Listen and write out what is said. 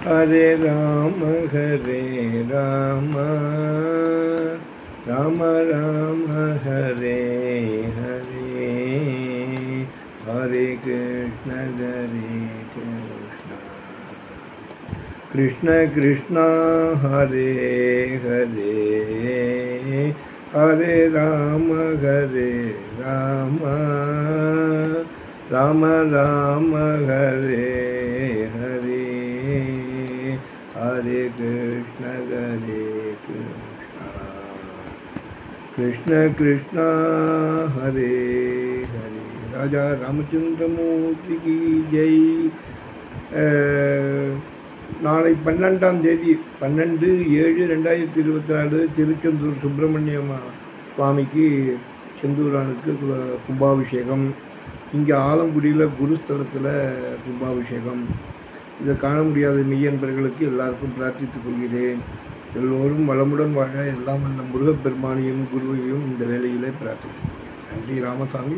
ஹரே ராம ராம ராம ஹரே ஹரே, ஹரே கிருஷ்ண கிருஷ்ண கிருஷ்ண ஹரே ஹரே, ஹரே ராம ராம ராம ஹரே ஹரே, ஹரே கிருஷ்ண கிருஷ்ண கிருஷ்ண ஹரே ஹரே. ராஜா ராமச்சந்திரமூர்த்தி கி ஜெய். நாளை 12ஆம் தேதி 12/7/2024 திருச்செந்தூர் சுப்பிரமணிய சுவாமிக்கு செந்தூரானுக்கு கும்பாபிஷேகம். இங்கே ஆலங்குடியில் குருஸ்தலத்தில் கும்பாபிஷேகம். இதை காண முடியாத மெய்யன்பர்களுக்கு எல்லாருக்கும் பிரார்த்தித்துக் கொள்கிறேன். எல்லோரும் வளமுடன் வாழ எல்லாம் அந்த முருகப்பெருமானையும் குருவையும் இந்த வேளையிலே பிரார்த்தித்துக் கொள்கிறேன். நன்றி. ராமசாமி.